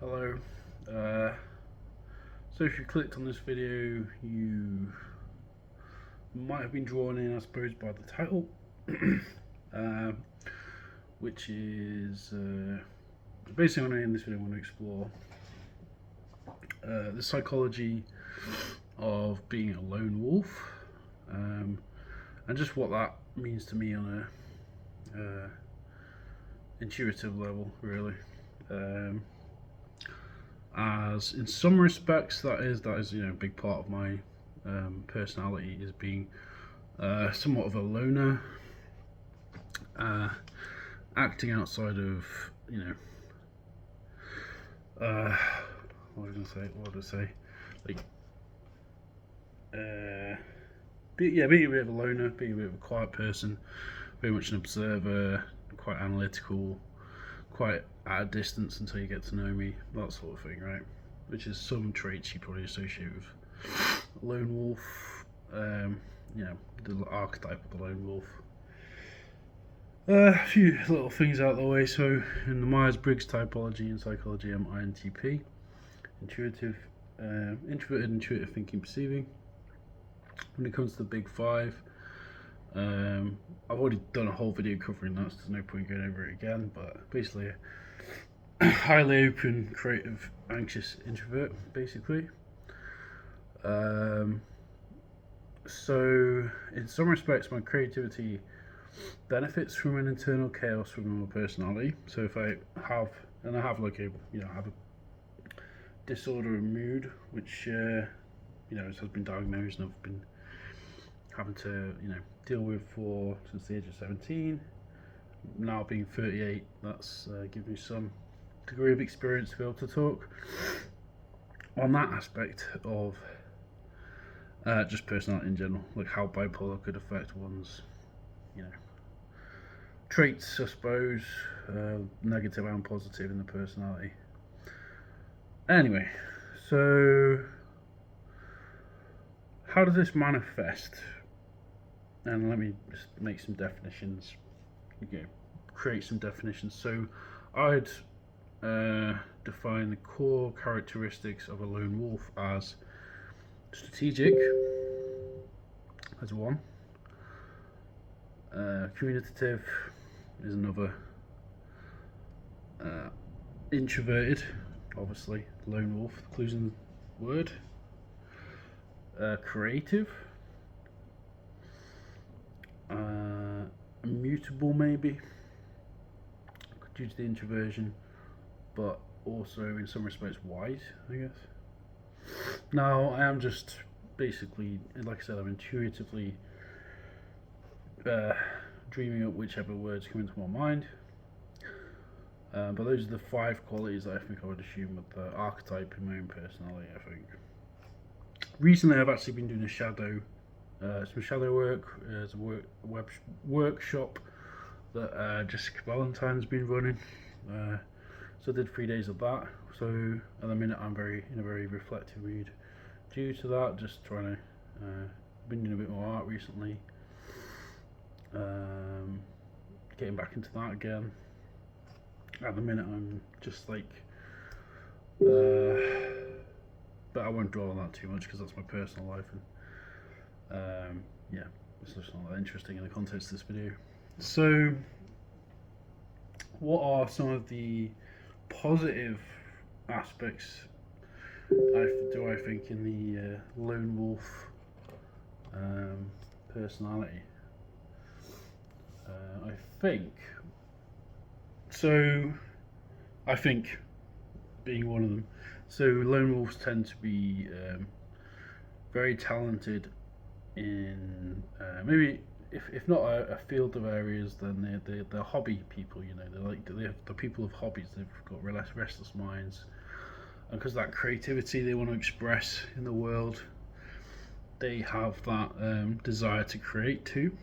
Hello. So if you clicked on this video, you might have been drawn in, I suppose, by the title, which is basically in this video I want to explore the psychology of being a lone wolf, and just what that means to me on a intuitive level, really. As in some respects that is a big part of my personality, is being somewhat of a loner, acting outside of what would I say, like being a bit of a loner, being a bit of a quiet person, very much an observer, quite analytical, quite at a distance until you get to know me, that sort of thing, right? Which is some traits you probably associate with lone wolf, the archetype of the lone wolf. A few little things out of the way. So in the Myers-Briggs typology in psychology, I'm INTP, intuitive, introverted, intuitive thinking, perceiving. When it comes to the big five, I've already done a whole video covering that, so there's no point going over it again, but basically a highly open, creative, anxious introvert, basically. So in some respects my creativity benefits from an internal chaos within my personality. So if I have like have a disorder of mood, which has been diagnosed and I've been having to deal with since the age of 17. Now being 38, that's given me some degree of experience to be able to talk on that aspect of just personality in general, like how bipolar could affect one's traits, I suppose, negative and positive in the personality. Anyway, so how does this manifest? And let me just make some definitions, create some definitions. So I'd define the core characteristics of a lone wolf as strategic, as one, communicative is another, introverted, obviously, lone wolf, the clue's in the word, creative, immutable maybe, due to the introversion, but also in some respects wise, I guess. Now I am just basically, like I said, I'm intuitively dreaming up whichever words come into my mind, but those are the 5 qualities that I think I would assume with the archetype in my own personality. I think recently I've actually been doing some shadow work as a workshop that Jessica Valentine's been running. So I did 3 days of that. So at the minute I'm in a very reflective mood due to that. Just trying to been doing a bit more art recently. Getting back into that again. At the minute I'm just like, but I won't dwell on that too much because that's my personal life, and it's just not that interesting in the context of this video. So what are some of the positive aspects I think in the lone wolf personality? I think being one of them. So lone wolves tend to be very talented in maybe if not a field of areas, then they're hobby people. They're the people of hobbies. They've got restless minds, and because that creativity they want to express in the world, they have that desire to create too,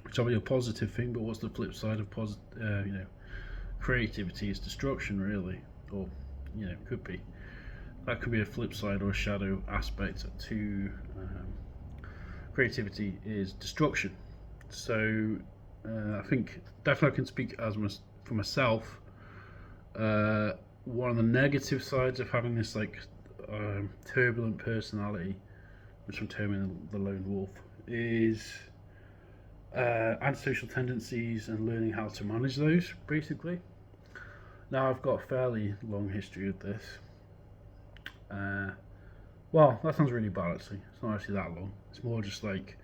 which will be a positive thing. But what's the flip side of creativity? Is destruction, really, or could be. That could be a flip side or a shadow aspect to creativity is destruction. So I think definitely I can speak for myself. one of the negative sides of having this like turbulent personality, which I'm terming the lone wolf, is antisocial tendencies and learning how to manage those, basically. Now, I've got a fairly long history of this. Well, that sounds really bad actually. It's not actually that long. It's more just like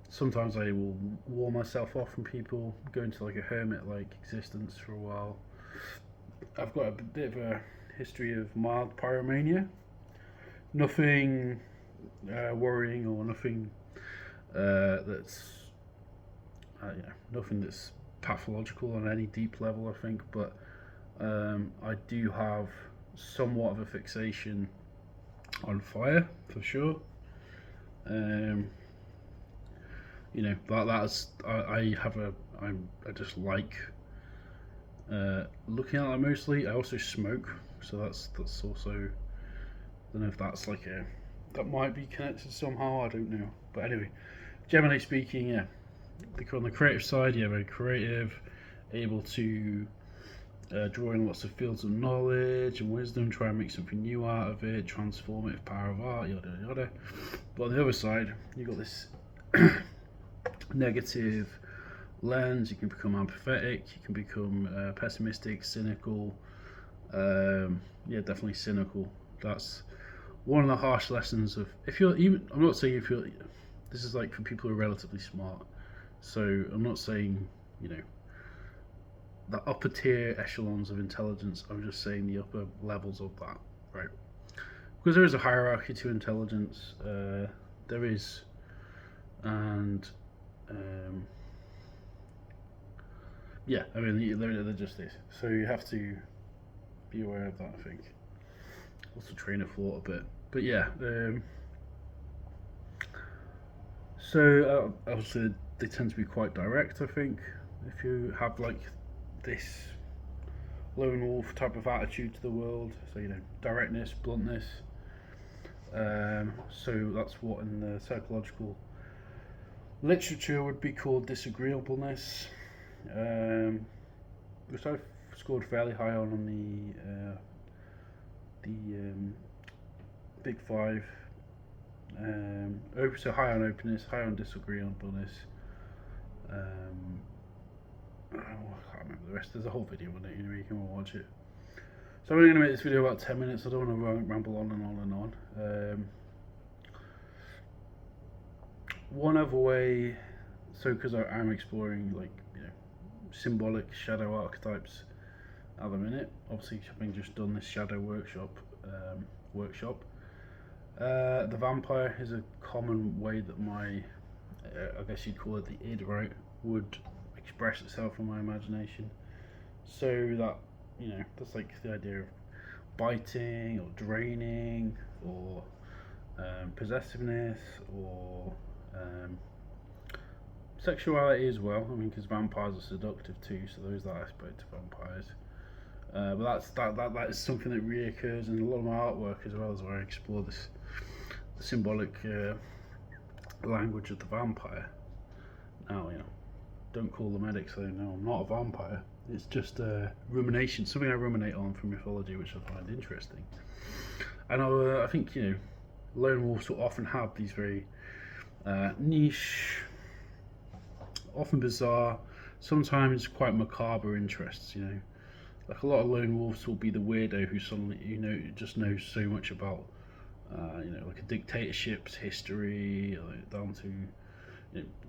sometimes I will wall myself off from people, go into like a hermit-like existence for a while. I've got a bit of a history of mild pyromania. Nothing worrying or nothing that's nothing that's pathological on any deep level, I think. But I do have somewhat of a fixation on fire for sure. That's I just like looking at that mostly. I also smoke, so that's also, I don't know if that's like that might be connected somehow. I don't know, but anyway, generally speaking, yeah. On the creative side, yeah, very creative, able to draw in lots of fields of knowledge and wisdom, try and make something new out of it, transformative power of art, yada yada. But on the other side, you've got this negative lens. You can become apathetic, you can become pessimistic, cynical. Yeah, definitely cynical. That's one of the harsh lessons of, if you're even, I'm not saying if you're, this is like for people who are relatively smart, so I'm not saying, the upper tier echelons of intelligence. I'm just saying the upper levels of that, right? Because there is a hierarchy to intelligence. There is, and yeah, I mean, there just is. So you have to be aware of that, I think. Also train of thought a bit, but yeah. So obviously they tend to be quite direct, I think. If you have like this lone wolf type of attitude to the world, so directness, bluntness. So that's what in the psychological literature would be called disagreeableness, which I've scored fairly high on the Big Five. So high on openness, high on disagreeableness. I can't remember the rest. There's a whole video on it. You can all watch it. So I'm only going to make this video about 10 minutes. I don't want to ramble on and on and on. One other way, so because I'm exploring like symbolic shadow archetypes at the minute. Obviously, having just done this shadow workshop. The vampire is a common way that my, I guess you'd call it the id, right, would express itself in my imagination. So that, that's like the idea of biting or draining or possessiveness or sexuality as well. I mean, because vampires are seductive too, so there is that aspect of vampires. But that is something that reoccurs in a lot of my artwork as well, as where I explore this symbolic language of the vampire. Now, don't call the medics though. No, I'm not a vampire. It's just rumination, something I ruminate on from mythology, which I find interesting. And I think lone wolves will often have these very niche, often bizarre, sometimes quite macabre interests. Like a lot of lone wolves will be the weirdo who suddenly just knows so much about like a dictatorship's history, down to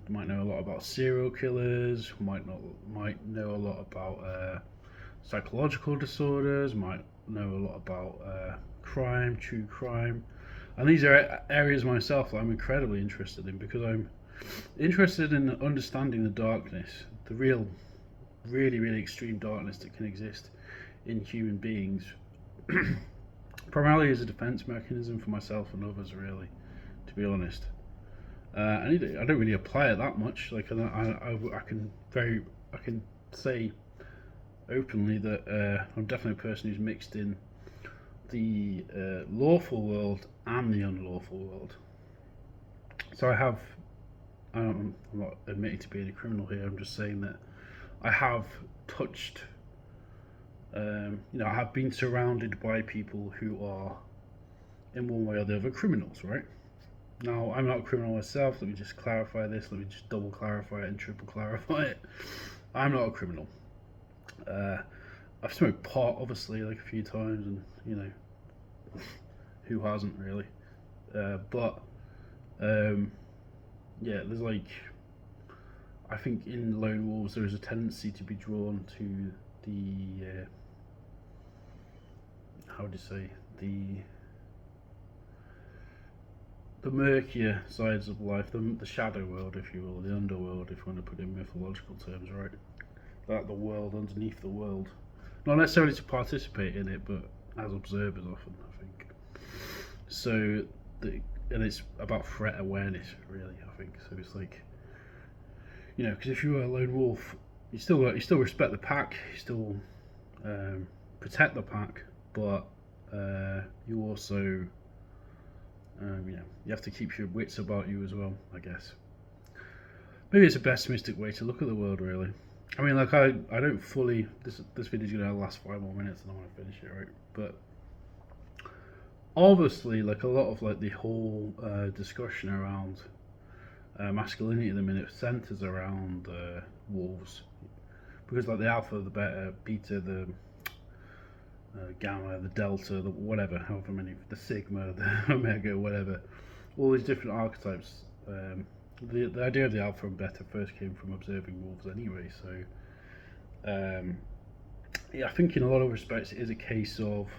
might know a lot about serial killers, might know a lot about psychological disorders, might know a lot about crime, true crime, and these are areas myself that I'm incredibly interested in, because I'm interested in understanding the darkness, the real, really, really extreme darkness that can exist in human beings. Primarily as a defense mechanism for myself and others, really, to be honest. I don't really apply it that much. Like I can say openly that I'm definitely a person who's mixed in the lawful world and the unlawful world. So I'm not admitting to being a criminal here. I'm just saying that I have touched I have been surrounded by people who are, in one way or the other, criminals, right? Now, I'm not a criminal myself. Let me just clarify this. Let me just double clarify it and triple clarify it. I'm not a criminal. I've smoked pot, obviously, like a few times, and who hasn't really? But yeah, there's like, I think in lone wolves there is a tendency to be drawn to the how would you say, the murkier sides of life, the shadow world, if you will, the underworld, if you want to put it in mythological terms, right? That the world underneath the world, not necessarily to participate in it, but as observers often, I think. So, and it's about threat awareness, really. I think so. It's like, because if you were a lone wolf, you still respect the pack, you still protect the pack, but you also you have to keep your wits about you as well, I guess. Maybe it's a pessimistic way to look at the world, really. I mean, like, I don't fully. This video's gonna last 5 more minutes, and I want to finish it, right? But obviously, like, a lot of like the whole discussion around masculinity at the minute centers around wolves, because like the alpha, the beta, the gamma, the delta, the whatever, however many, the sigma, the omega, whatever, all these different archetypes. The idea of the alpha and beta first came from observing wolves anyway, so yeah, I think in a lot of respects it is a case of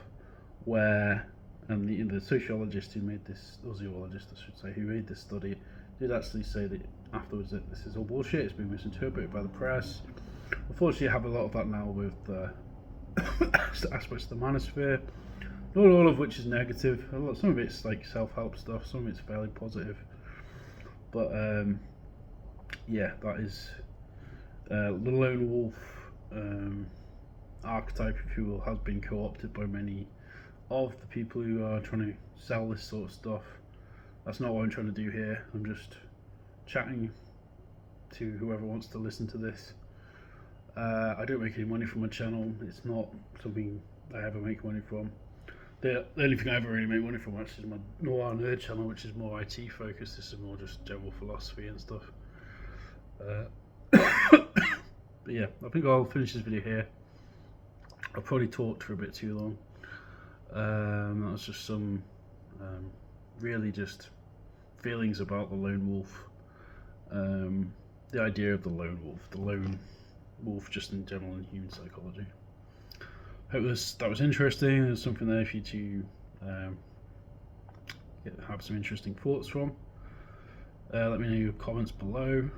where, and the sociologist who made this, or zoologist I should say, who made this study, did actually say that afterwards that this is all bullshit, it's been misinterpreted by the press. Unfortunately, I have a lot of that now with aspects of the manosphere, not all of which is negative. Some of it's like self-help stuff, some of it's fairly positive, but yeah, that is the lone wolf archetype, if you will, has been co-opted by many of the people who are trying to sell this sort of stuff. That's not what I'm trying to do here. I'm just chatting to whoever wants to listen to this. I don't make any money from my channel. It's not something I ever make money from. The only thing I ever really make money from actually is my Noir Nerd channel, which is more IT focused. This is more just general philosophy and stuff. But yeah, I think I'll finish this video here. I've probably talked for a bit too long. That was just some really just feelings about the lone wolf. The idea of the lone wolf just in general in human psychology. Hope that was interesting. There's something there for you to have some interesting thoughts from. Let me know your comments below.